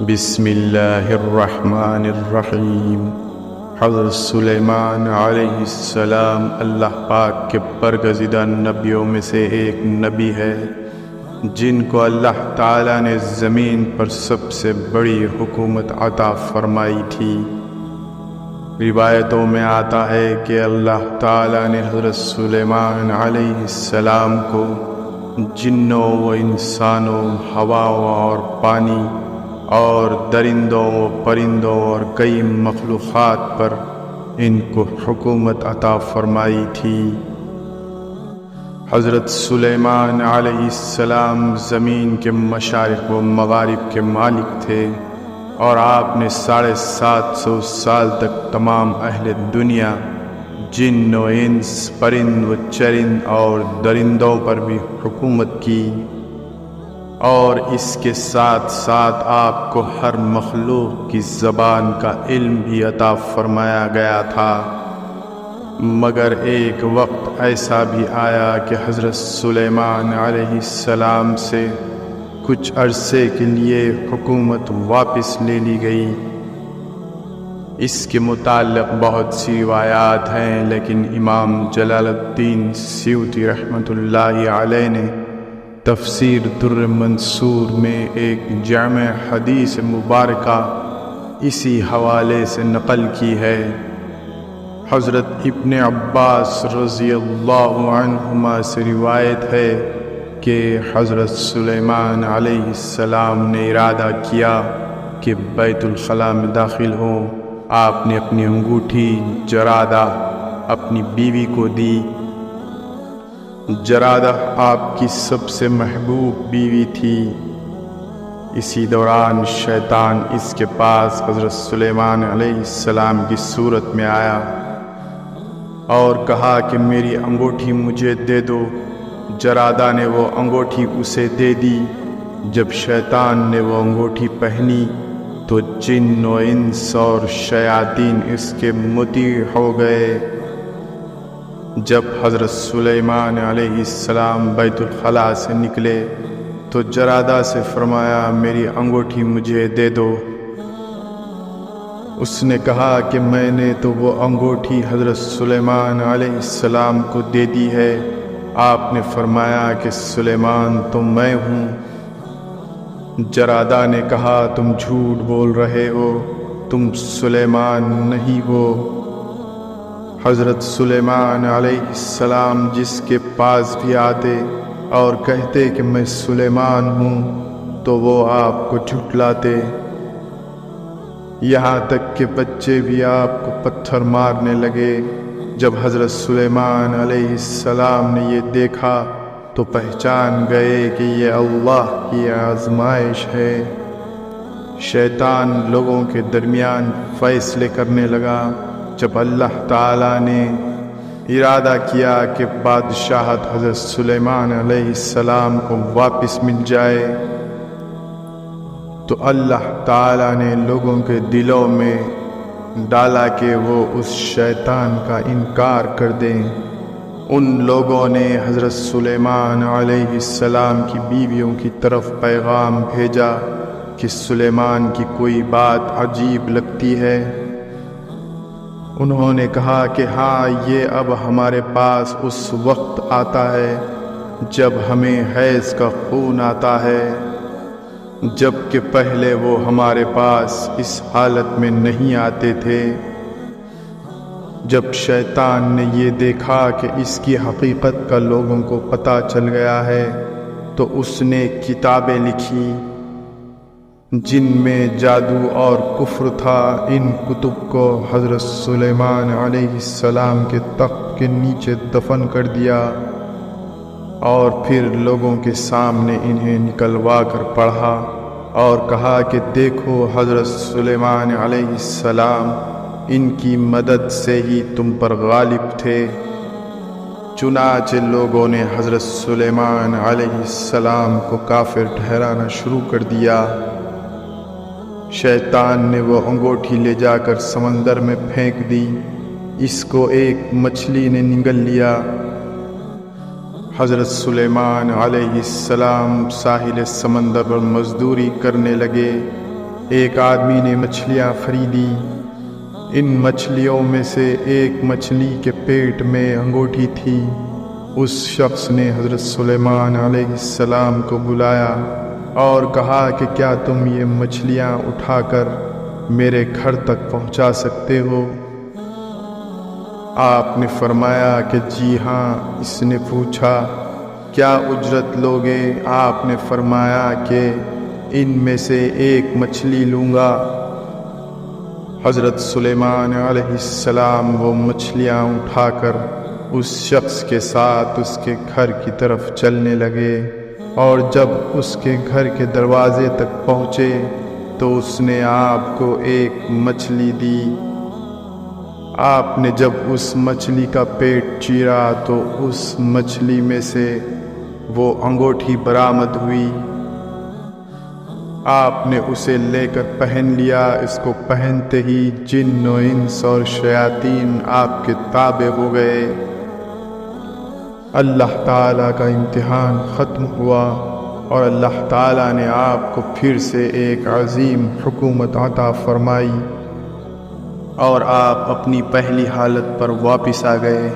بسم اللہ الرحمن الرحیم۔ حضرت سلیمان علیہ السلام اللہ پاک کے برگزیدہ نبیوں میں سے ایک نبی ہے جن کو اللہ تعالیٰ نے زمین پر سب سے بڑی حکومت عطا فرمائی تھی۔ روایتوں میں آتا ہے کہ اللہ تعالیٰ نے حضرت سلیمان علیہ السلام کو جنوں و انسانوں، ہواؤں اور پانی اور درندوں و پرندوں اور کئی مخلوقات پر ان کو حکومت عطا فرمائی تھی۔ حضرت سلیمان علیہ السلام زمین کے مشارق و مغارب کے مالک تھے اور آپ نے 750 سال تک تمام اہل دنیا، جن و انس، پرند و چرند اور درندوں پر بھی حکومت کی، اور اس کے ساتھ ساتھ آپ کو ہر مخلوق کی زبان کا علم بھی عطا فرمایا گیا تھا۔ مگر ایک وقت ایسا بھی آیا کہ حضرت سلیمان علیہ السلام سے کچھ عرصے کے لیے حکومت واپس لے لی گئی۔ اس کے متعلق بہت سی روایات ہیں، لیکن امام جلال الدین سیوطی رحمۃ اللہ علیہ نے تفسیر در منصور میں ایک جامع حدیث مبارکہ اسی حوالے سے نقل کی ہے۔ حضرت ابن عباس رضی اللہ عنہما سے روایت ہے کہ حضرت سلیمان علیہ السلام نے ارادہ کیا کہ بیت الخلاء میں داخل ہوں۔ آپ نے اپنی انگوٹھی جرادہ اپنی بیوی کو دی۔ جرادہ آپ کی سب سے محبوب بیوی تھی۔ اسی دوران شیطان اس کے پاس حضرت سلیمان علیہ السلام کی صورت میں آیا اور کہا کہ میری انگوٹھی مجھے دے دو۔ جرادہ نے وہ انگوٹھی اسے دے دی۔ جب شیطان نے وہ انگوٹھی پہنی تو جن و انس اور شیاطین اس کے مطیع ہو گئے۔ جب حضرت سلیمان علیہ السلام بیت الخلاء سے نکلے تو جرادہ سے فرمایا میری انگوٹھی مجھے دے دو۔ اس نے کہا کہ میں نے تو وہ انگوٹھی حضرت سلیمان علیہ السلام کو دے دی ہے۔ آپ نے فرمایا کہ سلیمان تو میں ہوں۔ جرادہ نے کہا تم جھوٹ بول رہے ہو، تم سلیمان نہیں ہو۔ حضرت سلیمان علیہ السلام جس کے پاس بھی آتے اور کہتے کہ میں سلیمان ہوں تو وہ آپ کو جھٹلاتے، یہاں تک کہ بچے بھی آپ کو پتھر مارنے لگے۔ جب حضرت سلیمان علیہ السلام نے یہ دیکھا تو پہچان گئے کہ یہ اللہ کی آزمائش ہے۔ شیطان لوگوں کے درمیان فیصلے کرنے لگا۔ جب اللہ تعالیٰ نے ارادہ کیا کہ بادشاہت حضرت سلیمان علیہ السلام کو واپس مل جائے تو اللہ تعالیٰ نے لوگوں کے دلوں میں ڈالا کہ وہ اس شیطان کا انکار کر دیں۔ ان لوگوں نے حضرت سلیمان علیہ السلام کی بیویوں کی طرف پیغام بھیجا کہ سلیمان کی کوئی بات عجیب لگتی ہے۔ انہوں نے کہا کہ ہاں، یہ اب ہمارے پاس اس وقت آتا ہے جب ہمیں حیض کا خون آتا ہے، جبکہ پہلے وہ ہمارے پاس اس حالت میں نہیں آتے تھے۔ جب شیطان نے یہ دیکھا کہ اس کی حقیقت کا لوگوں کو پتہ چل گیا ہے تو اس نے کتابیں لکھی جن میں جادو اور کفر تھا۔ ان کتب کو حضرت سلیمان علیہ السلام کے تخت کے نیچے دفن کر دیا اور پھر لوگوں کے سامنے انہیں نکلوا کر پڑھا اور کہا کہ دیکھو حضرت سلیمان علیہ السلام ان کی مدد سے ہی تم پر غالب تھے۔ چنانچہ لوگوں نے حضرت سلیمان علیہ السلام کو کافر ٹھہرانا شروع کر دیا۔ شیطان نے وہ انگوٹھی لے جا کر سمندر میں پھینک دی۔ اس کو ایک مچھلی نے نگل لیا۔ حضرت سلیمان علیہ السلام ساحل سمندر پر مزدوری کرنے لگے۔ ایک آدمی نے مچھلیاں خریدی۔ ان مچھلیوں میں سے ایک مچھلی کے پیٹ میں انگوٹھی تھی۔ اس شخص نے حضرت سلیمان علیہ السلام کو بلایا اور کہا کہ کیا تم یہ مچھلیاں اٹھا کر میرے گھر تک پہنچا سکتے ہو؟ آپ نے فرمایا کہ جی ہاں۔ اس نے پوچھا کیا اجرت لوگے؟ آپ نے فرمایا کہ ان میں سے ایک مچھلی لوں گا۔ حضرت سلیمان علیہ السلام وہ مچھلیاں اٹھا کر اس شخص کے ساتھ اس کے گھر کی طرف چلنے لگے، اور جب اس کے گھر کے دروازے تک پہنچے تو اس نے آپ کو ایک مچھلی دی۔ آپ نے جب اس مچھلی کا پیٹ چیرا تو اس مچھلی میں سے وہ انگوٹھی برآمد ہوئی۔ آپ نے اسے لے کر پہن لیا۔ اس کو پہنتے ہی جن و انس اور شیاطین آپ کے تابع ہو گئے۔ اللہ تعالیٰ کا امتحان ختم ہوا اور اللہ تعالیٰ نے آپ کو پھر سے ایک عظیم حکومت عطا فرمائی اور آپ اپنی پہلی حالت پر واپس آ گئے۔